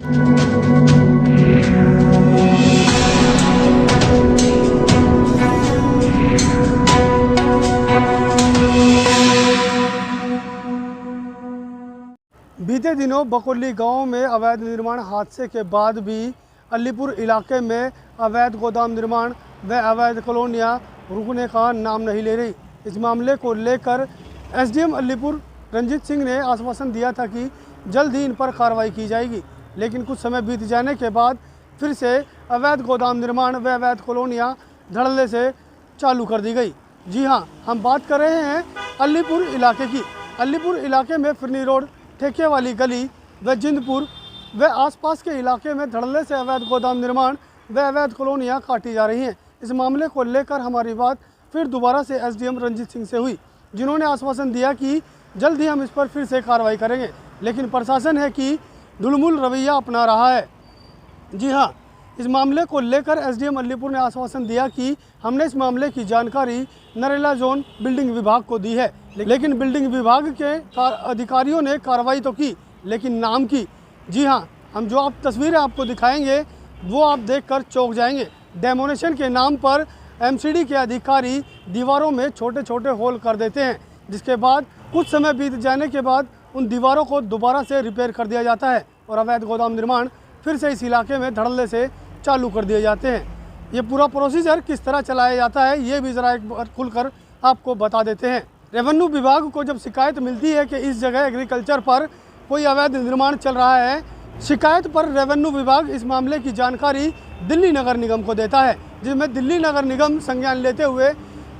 बीते दिनों बकोली गांव में अवैध निर्माण हादसे के बाद भी अलीपुर इलाके में अवैध गोदाम निर्माण व अवैध कॉलोनियां रुकने का नाम नहीं ले रही। इस मामले को लेकर एसडीएम अलीपुर रंजीत सिंह ने आश्वासन दिया था कि जल्द ही इन पर कार्रवाई की जाएगी, लेकिन कुछ समय बीत जाने के बाद फिर से अवैध गोदाम निर्माण व अवैध कॉलोनियां धड़ल्ले से चालू कर दी गई। जी हाँ, हम बात कर रहे हैं अलीपुर इलाके की। अलीपुर इलाके में फिरनी रोड, ठेके वाली गली व जिंदपुर व आसपास के इलाके में धड़ल्ले से अवैध गोदाम निर्माण व अवैध कॉलोनियां काटी जा रही हैं। इस मामले को लेकर हमारी बात फिर दोबारा से एसडीएम रंजीत सिंह से हुई, जिन्होंने आश्वासन दिया कि जल्द ही हम इस पर फिर से कार्रवाई करेंगे, लेकिन प्रशासन है कि ढुलमुल रवैया अपना रहा है। जी हाँ, इस मामले को लेकर एसडीएम अलीपुर ने आश्वासन दिया कि हमने इस मामले की जानकारी नरेला जोन बिल्डिंग विभाग को दी है, लेकिन बिल्डिंग विभाग के अधिकारियों ने कार्रवाई तो की, लेकिन नाम की। जी हाँ, हम जो आप तस्वीरें आपको दिखाएंगे वो आप देखकर चौंक जाएंगे। डेमोनेशन के नाम पर एमसीडी के अधिकारी दीवारों में छोटे छोटे होल कर देते हैं, जिसके बाद कुछ समय बीत जाने के बाद उन दीवारों को दोबारा से रिपेयर कर दिया जाता है और अवैध गोदाम निर्माण फिर से इस इलाके में धड़ल्ले से चालू कर दिए जाते हैं। ये पूरा प्रोसीजर किस तरह चलाया जाता है ये भी ज़रा एक बार खुलकर आपको बता देते हैं। रेवेन्यू विभाग को जब शिकायत मिलती है कि इस जगह एग्रीकल्चर पर कोई अवैध निर्माण चल रहा है, शिकायत पर रेवेन्यू विभाग इस मामले की जानकारी दिल्ली नगर निगम को देता है, जिसमें दिल्ली नगर निगम संज्ञान लेते हुए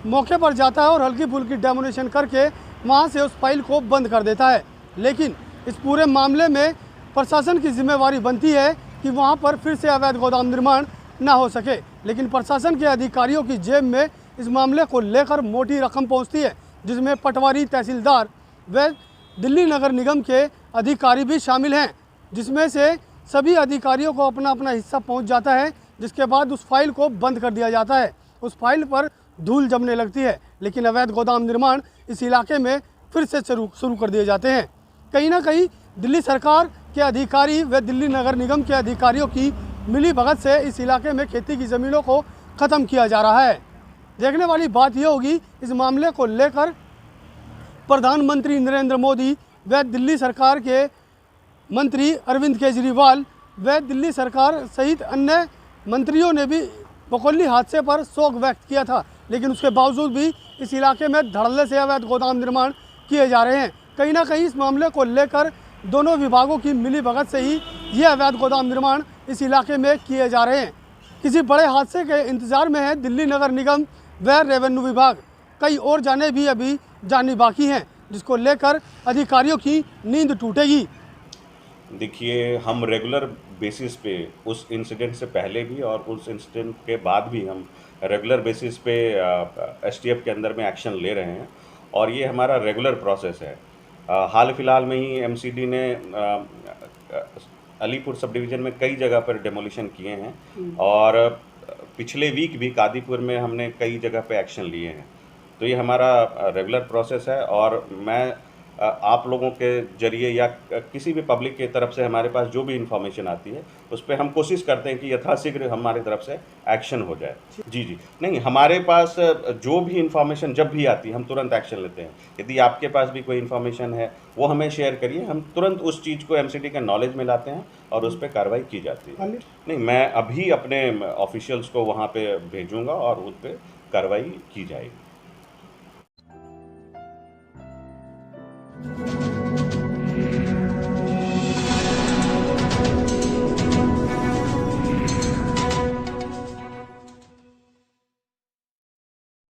मौके पर जाता है और हल्की फुल्की डेमोनेशन करके वहाँ से उस फाइल को बंद कर देता है। लेकिन इस पूरे मामले में प्रशासन की जिम्मेवारी बनती है कि वहाँ पर फिर से अवैध गोदाम निर्माण ना हो सके, लेकिन प्रशासन के अधिकारियों की जेब में इस मामले को लेकर मोटी रकम पहुँचती है, जिसमें पटवारी, तहसीलदार व दिल्ली नगर निगम के अधिकारी भी शामिल हैं, जिसमें से सभी अधिकारियों को अपना अपना हिस्सा पहुंच जाता है, जिसके बाद उस फाइल को बंद कर दिया जाता है। उस फाइल पर धूल जमने लगती है, लेकिन अवैध गोदाम निर्माण इस इलाके में फिर से शुरू कर दिए जाते हैं। कहीं ना कहीं दिल्ली सरकार के अधिकारी व दिल्ली नगर निगम के अधिकारियों की मिली भगत से इस इलाके में खेती की ज़मीनों को ख़त्म किया जा रहा है। देखने वाली बात यह होगी इस मामले को लेकर प्रधानमंत्री नरेंद्र मोदी व दिल्ली सरकार के मंत्री अरविंद केजरीवाल व दिल्ली सरकार सहित अन्य मंत्रियों ने भी बकोली हादसे पर शोक व्यक्त किया था, लेकिन उसके बावजूद भी इस इलाके में धड़ल्ले से अवैध गोदाम निर्माण किए जा रहे हैं। कहीं ना कहीं इस मामले को लेकर दोनों विभागों की मिली भगत से ही ये अवैध गोदाम निर्माण इस इलाके में किए जा रहे हैं। किसी बड़े हादसे के इंतजार में है दिल्ली नगर निगम व रेवेन्यू विभाग। कई और जाने भी अभी जानी बाकी हैं, जिसको लेकर अधिकारियों की नींद टूटेगी। देखिए, हम रेगुलर बेसिस पे उस इंसिडेंट से पहले भी और उस इंसिडेंट के बाद भी हम रेगुलर बेसिस पे एसटीएफ के अंदर में एक्शन ले रहे हैं और ये हमारा रेगुलर प्रोसेस है। हाल फिलहाल में ही एमसीडी ने अलीपुर सब डिवीज़न में कई जगह पर डेमोलिशन किए हैं और पिछले वीक भी कादीपुर में हमने कई जगह पे एक्शन लिए हैं। तो ये हमारा रेगुलर प्रोसेस है और मैं आप लोगों के जरिए या किसी भी पब्लिक की तरफ से हमारे पास जो भी इंफॉर्मेशन आती है उस पर हम कोशिश करते हैं कि यथाशीघ्र हमारी तरफ से एक्शन हो जाए। जी, नहीं, हमारे पास जो भी इंफॉर्मेशन जब भी आती है हम तुरंत एक्शन लेते हैं। यदि आपके पास भी कोई इंफॉर्मेशन है वो हमें शेयर करिए, हम तुरंत उस चीज़ को एमसीडी के नॉलेज में लाते हैं और उस पर कार्रवाई की जाती है। नहीं, मैं अभी अपने ऑफिशियल्स को वहाँ पर भेजूँगा और उस पर कार्रवाई की जाएगी।